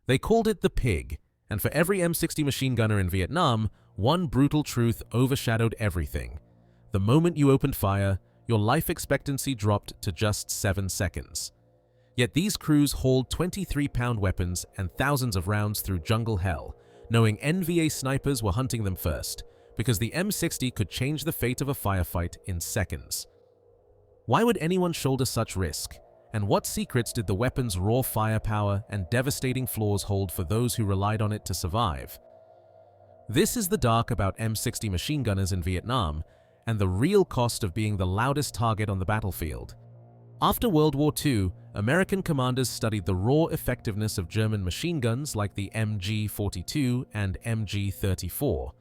They called it the pig, and for every M60 machine gunner in Vietnam, one brutal truth overshadowed everything. The moment you opened fire, your life expectancy dropped to just 7 seconds. Yet these crews hauled 23-pound weapons and thousands of rounds through jungle hell, knowing NVA snipers were hunting them first, because the M60 could change the fate of a firefight in seconds. Why would anyone shoulder such risk? And what secrets did the weapon's raw firepower and devastating flaws hold for those who relied on it to survive? This is the dark about M60 machine gunners in Vietnam, and the real cost of being the loudest target on the battlefield. After World War II, American commanders studied the raw effectiveness of German machine guns like the MG42 and MG34.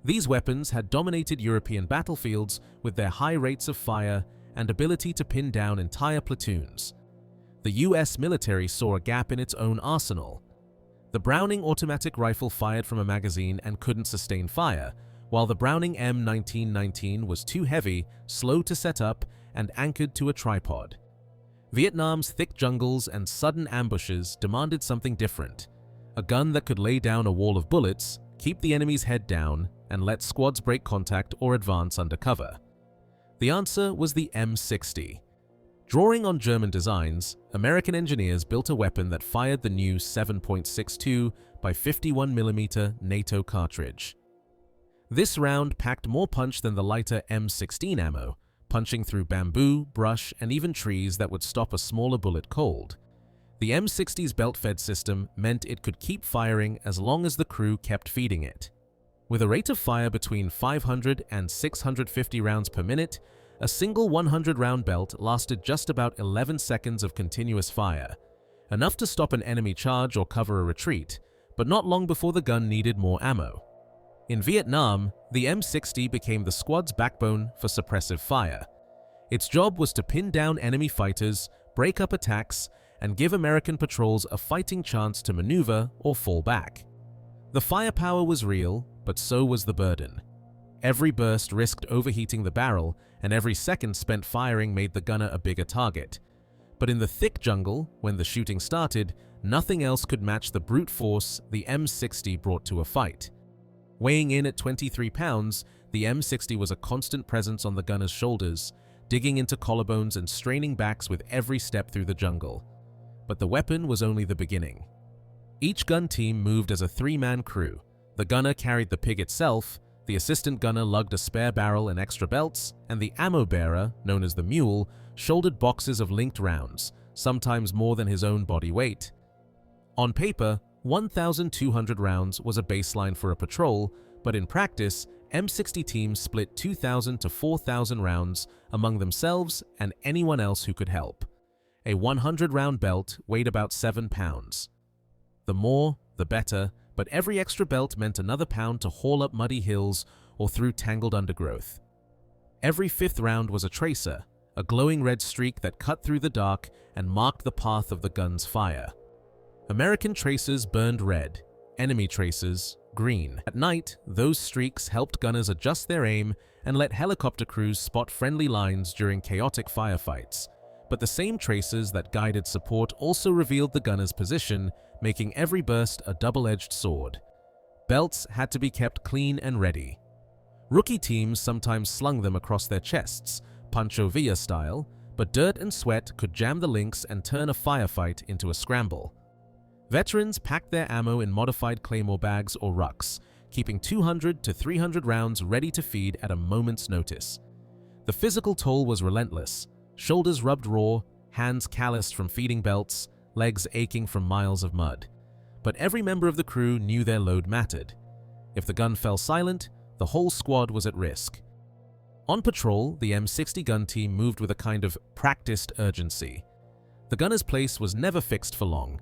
These weapons had dominated European battlefields with their high rates of fire and ability to pin down entire platoons. The US military saw a gap in its own arsenal. The Browning automatic rifle fired from a magazine and couldn't sustain fire, while the Browning M1919 was too heavy, slow to set up, and anchored to a tripod. Vietnam's thick jungles and sudden ambushes demanded something different. A gun that could lay down a wall of bullets, keep the enemy's head down, and let squads break contact or advance under cover. The answer was the M60. Drawing on German designs, American engineers built a weapon that fired the new 7.62 by 51mm NATO cartridge. This round packed more punch than the lighter M16 ammo, punching through bamboo, brush, and even trees that would stop a smaller bullet cold. The M60's belt-fed system meant it could keep firing as long as the crew kept feeding it. With a rate of fire between 500 and 650 rounds per minute, a single 100-round belt lasted just about 11 seconds of continuous fire, enough to stop an enemy charge or cover a retreat, but not long before the gun needed more ammo. In Vietnam, the M60 became the squad's backbone for suppressive fire. Its job was to pin down enemy fighters, break up attacks, and give American patrols a fighting chance to maneuver or fall back. The firepower was real, but so was the burden. Every burst risked overheating the barrel, and every second spent firing made the gunner a bigger target. But in the thick jungle, when the shooting started, nothing else could match the brute force the M60 brought to a fight. Weighing in at 23 pounds, the M60 was a constant presence on the gunner's shoulders, digging into collarbones and straining backs with every step through the jungle. But the weapon was only the beginning. Each gun team moved as a 3-man crew. The gunner carried the pig itself, the assistant gunner lugged a spare barrel and extra belts, and the ammo bearer, known as the mule, shouldered boxes of linked rounds, sometimes more than his own body weight. On paper, 1,200 rounds was a baseline for a patrol, but in practice, M60 teams split 2,000 to 4,000 rounds among themselves and anyone else who could help. A 100-round belt weighed about 7 pounds. The more, the better, but every extra belt meant another pound to haul up muddy hills or through tangled undergrowth. Every 5th round was a tracer, a glowing red streak that cut through the dark and marked the path of the gun's fire. American tracers burned red, enemy tracers green. At night, those streaks helped gunners adjust their aim and let helicopter crews spot friendly lines during chaotic firefights. But the same tracers that guided support also revealed the gunner's position, making every burst a double-edged sword. Belts had to be kept clean and ready. Rookie teams sometimes slung them across their chests, Pancho Villa style, but dirt and sweat could jam the links and turn a firefight into a scramble. Veterans packed their ammo in modified claymore bags or rucks, keeping 200 to 300 rounds ready to feed at a moment's notice. The physical toll was relentless. Shoulders rubbed raw, hands calloused from feeding belts, legs aching from miles of mud. But every member of the crew knew their load mattered. If the gun fell silent, the whole squad was at risk. On patrol, the M60 gun team moved with a kind of practiced urgency. The gunner's place was never fixed for long.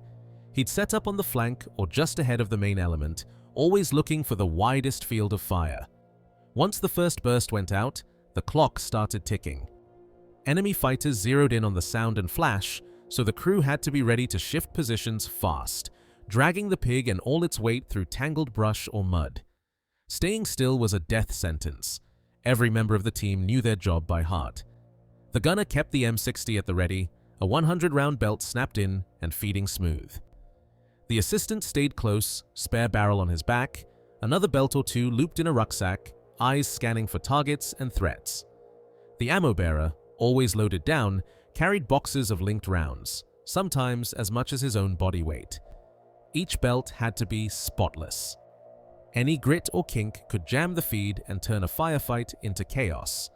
He'd set up on the flank or just ahead of the main element, always looking for the widest field of fire. Once the first burst went out, the clock started ticking. Enemy fighters zeroed in on the sound and flash, so the crew had to be ready to shift positions fast, dragging the pig and all its weight through tangled brush or mud. Staying still was a death sentence. Every member of the team knew their job by heart. The gunner kept the M60 at the ready, a 100-round belt snapped in and feeding smooth. The assistant stayed close, spare barrel on his back, another belt or two looped in a rucksack, eyes scanning for targets and threats. The ammo bearer, always loaded down, carried boxes of linked rounds, sometimes as much as his own body weight. Each belt had to be spotless. Any grit or kink could jam the feed and turn a firefight into chaos.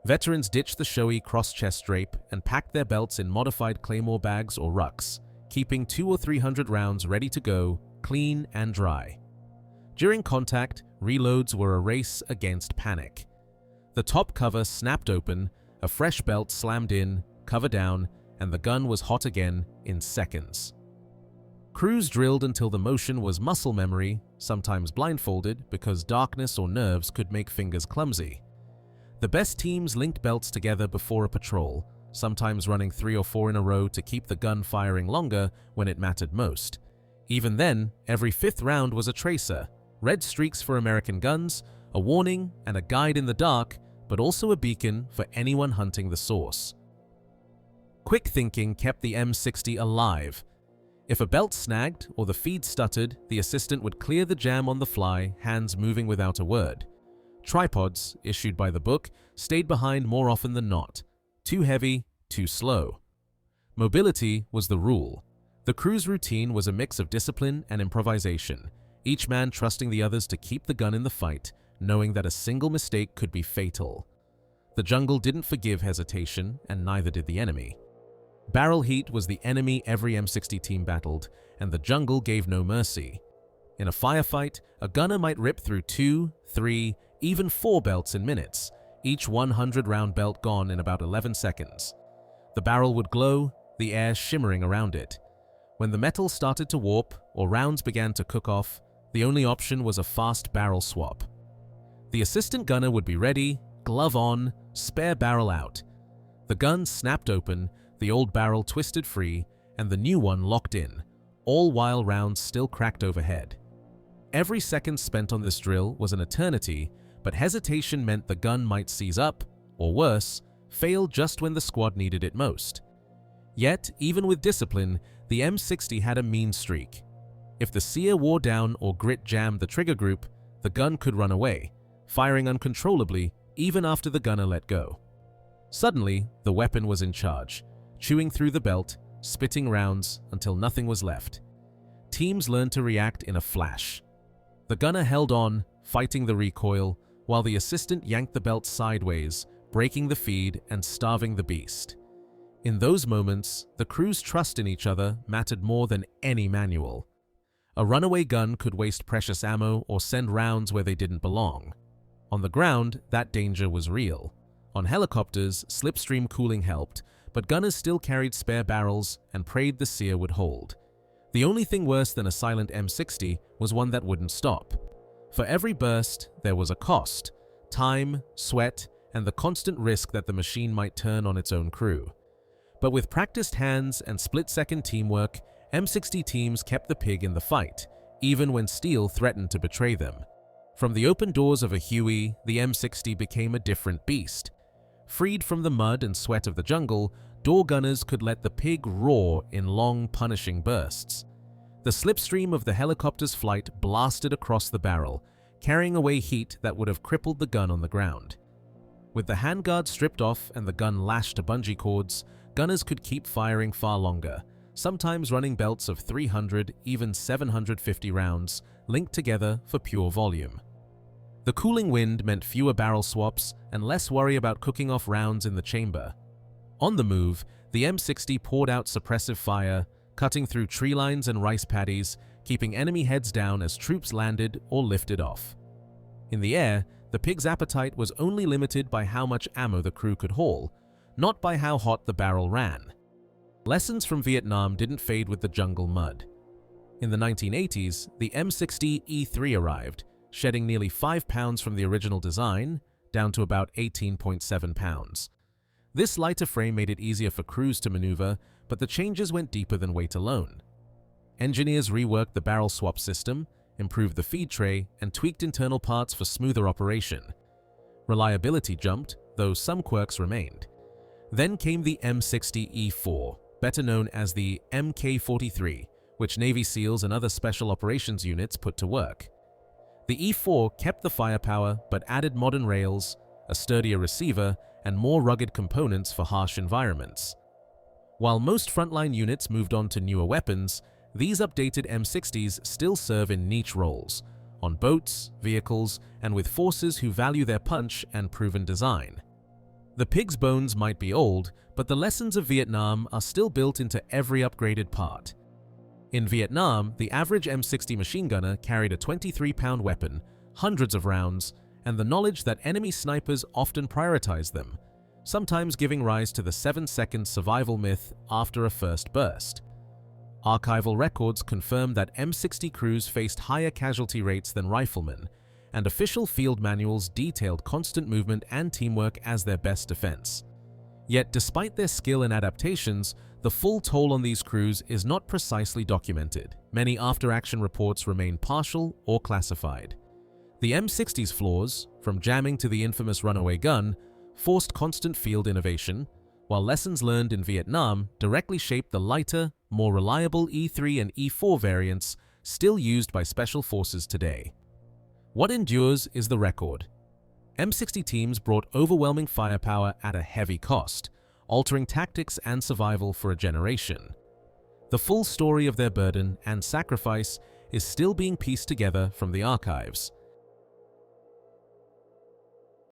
Veterans ditched the showy cross-chest drape and packed their belts in modified claymore bags or rucks, keeping 200 or 300 rounds ready to go, clean and dry. During contact, reloads were a race against panic. The top cover snapped open, a fresh belt slammed in, cover down, and the gun was hot again in seconds. Crews drilled until the motion was muscle memory, sometimes blindfolded because darkness or nerves could make fingers clumsy. The best teams linked belts together before a patrol, sometimes running 3 or 4 in a row to keep the gun firing longer when it mattered most. Even then, every 5th round was a tracer, red streaks for American guns, a warning and a guide in the dark, but also a beacon for anyone hunting the source. Quick thinking kept the M60 alive. If a belt snagged or the feed stuttered, the assistant would clear the jam on the fly, hands moving without a word. Tripods, issued by the book, stayed behind more often than not. Too heavy, too slow. Mobility was the rule. The crew's routine was a mix of discipline and improvisation, each man trusting the others to keep the gun in the fight, knowing that a single mistake could be fatal. The jungle didn't forgive hesitation, and neither did the enemy. Barrel heat was the enemy every M60 team battled, and the jungle gave no mercy. In a firefight, a gunner might rip through 2, 3, even 4 belts in minutes, each 100-round belt gone in about 11 seconds. The barrel would glow, the air shimmering around it. When the metal started to warp or rounds began to cook off, the only option was a fast barrel swap. The assistant gunner would be ready, glove on, spare barrel out. The gun snapped open, the old barrel twisted free, and the new one locked in, all while rounds still cracked overhead. Every second spent on this drill was an eternity, but hesitation meant the gun might seize up, or worse, fail just when the squad needed it most. Yet, even with discipline, the M60 had a mean streak. If the sear wore down or grit jammed the trigger group, the gun could run away, firing uncontrollably even after the gunner let go. Suddenly, the weapon was in charge, chewing through the belt, spitting rounds until nothing was left. Teams learned to react in a flash. The gunner held on, fighting the recoil, while the assistant yanked the belt sideways, breaking the feed and starving the beast. In those moments, the crew's trust in each other mattered more than any manual. A runaway gun could waste precious ammo or send rounds where they didn't belong. On the ground, that danger was real. On helicopters, slipstream cooling helped, but gunners still carried spare barrels and prayed the sear would hold. The only thing worse than a silent M60 was one that wouldn't stop. For every burst, there was a cost: time, sweat, and the constant risk that the machine might turn on its own crew. But with practiced hands and split-second teamwork, M60 teams kept the pig in the fight, even when steel threatened to betray them. From the open doors of a Huey, the M60 became a different beast. Freed from the mud and sweat of the jungle, door gunners could let the pig roar in long, punishing bursts. The slipstream of the helicopter's flight blasted across the barrel, carrying away heat that would have crippled the gun on the ground. With the handguard stripped off and the gun lashed to bungee cords, gunners could keep firing far longer, sometimes running belts of 300, even 750 rounds, linked together for pure volume. The cooling wind meant fewer barrel swaps and less worry about cooking off rounds in the chamber. On the move, the M60 poured out suppressive fire, cutting through tree lines and rice paddies, keeping enemy heads down as troops landed or lifted off. In the air, the pig's appetite was only limited by how much ammo the crew could haul, not by how hot the barrel ran. Lessons from Vietnam didn't fade with the jungle mud. In the 1980s, the M60 E3 arrived, shedding nearly 5 pounds from the original design, down to about 18.7 pounds. This lighter frame made it easier for crews to maneuver, but the changes went deeper than weight alone. Engineers reworked the barrel swap system, improved the feed tray, and tweaked internal parts for smoother operation. Reliability jumped, though some quirks remained. Then came the M60 E4, better known as the MK43, which Navy SEALs and other special operations units put to work. The E-4 kept the firepower but added modern rails, a sturdier receiver, and more rugged components for harsh environments. While most frontline units moved on to newer weapons, these updated M60s still serve in niche roles, on boats, vehicles, and with forces who value their punch and proven design. The pig's bones might be old, but the lessons of Vietnam are still built into every upgraded part. In Vietnam, the average M60 machine gunner carried a 23-pound weapon, hundreds of rounds, and the knowledge that enemy snipers often prioritize them, sometimes giving rise to the 7-second survival myth after a first burst. Archival records confirm that M60 crews faced higher casualty rates than riflemen, and official field manuals detailed constant movement and teamwork as their best defense. Yet despite their skill and adaptations, the full toll on these crews is not precisely documented. Many after-action reports remain partial or classified. The M60's flaws, from jamming to the infamous runaway gun, forced constant field innovation, while lessons learned in Vietnam directly shaped the lighter, more reliable E3 and E4 variants still used by special forces today. What endures is the record. M60 teams brought overwhelming firepower at a heavy cost, altering tactics and survival for a generation. The full story of their burden and sacrifice is still being pieced together from the archives.